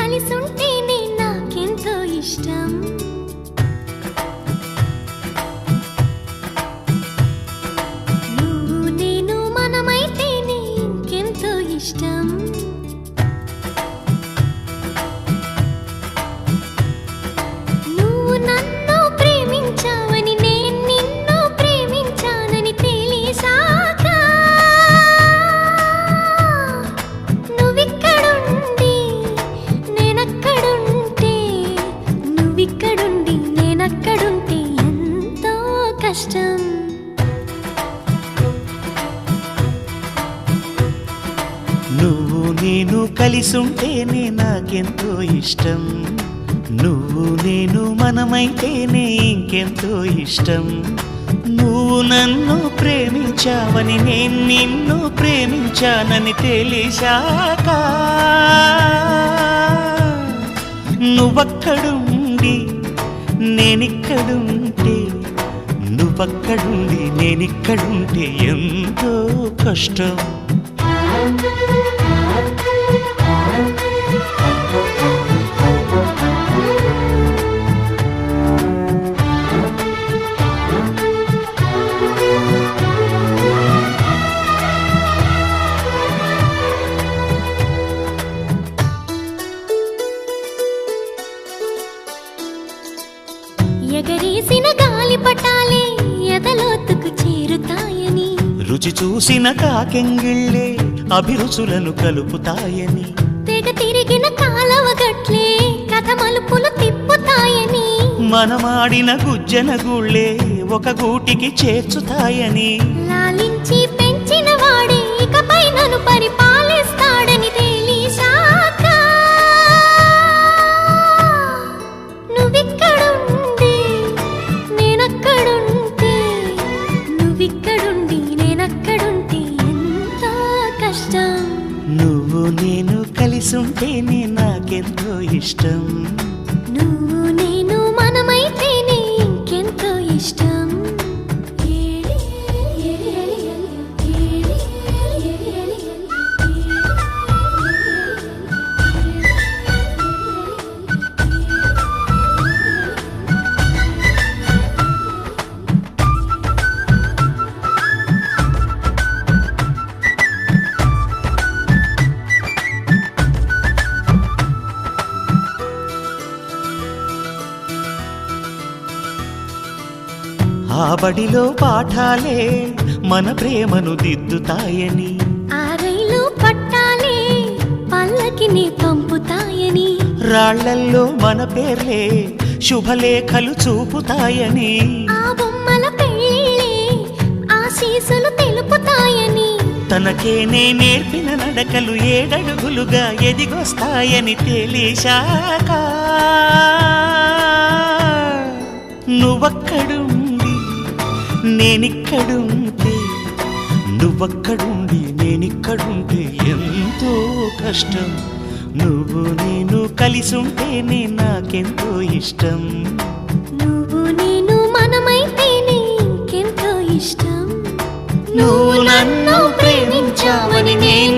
కలిసుంటేనే నాకెంతో ఇష్టం. నువ్వు నేను మనమైతేనే ఇంకెంతో ఇష్టం. నువ్వు నన్ను ప్రేమించావని నేను నిన్ను ప్రేమించానని తెలిసాక నువ్విక్కడుండి నేనక్కడుంటే నువ్విక్కడుండి నేనక్కడుంటే ఎంతో కష్టం. నువ్వు నేను కలిసుంటేనే నాకెంతో ఇష్టం. నువ్వు నేను మనమైతేనే ఇంకెంతో ఇష్టం. నువ్వు నన్ను ప్రేమించావని నేను నిన్ను ప్రేమించానని తెలిసాక నువ్వక్కడుండి నేనిక్కడుంటే నువ్వక్కడుండి నేనిక్కడుంటే ఎంతో కష్టం. ఎగరేసిన గాలిపటాలే ఎదలోతుకు చేరుతాయని, రుచి చూసిన కాకెంగిళ్ళే అభిరుచులను కలుపుతాయని, తెగ తిరిగిన కాలవ గట్లే కథ మలుపులు తిప్పుతాయని, మనమాడిన గుజ్జన గుళ్ళే ఒక గూటికి చేర్చుతాయని, లాలించి పెంచిన వాడే ఇకపై నన్ను పరిపాలిస్తాడని తెలిసాక నువ్విక్కడుండి నేనక్కడుంటే నువ్విక్కడుండి నేనక్కడుంటే ఎంతో కష్టం. నువ్వు నేను కలిసుంటేనే నాకెంతో ఇష్టం. నువ్వు నేను మనమైతేనే ఇంకెంతో ఇష్టం. ఆ బడిలో పాఠాలే మన ప్రేమను దిద్దుతాయని, ఆ రైలు పట్టాలే పల్లకిని పంపుతాయని, రాళ్లల్లో మన పేర్లే శుభలేఖలు చూపుతాయని, ఆ బొమ్మల పెళ్ళిళ్ళే ఆశీసులు తెలుపుతాయని, తనకేనే నేర్పిన నడకలు ఏడడుగులుగా ఎదిగొస్తాయని తెలిసాక నువ్వక్కడుండి నేనిక్కడుంటే నువ్వక్కడుండి నేనిక్కడుంటే ఎంతో కష్టం. నువ్వు నేను కలిసుంటేనే నాకెంతో ఇష్టం. నువ్వు నేను మనమైతేనే ఇంకెంతో ఇష్టం. నువ్వు నన్ను ప్రేమించావని నేను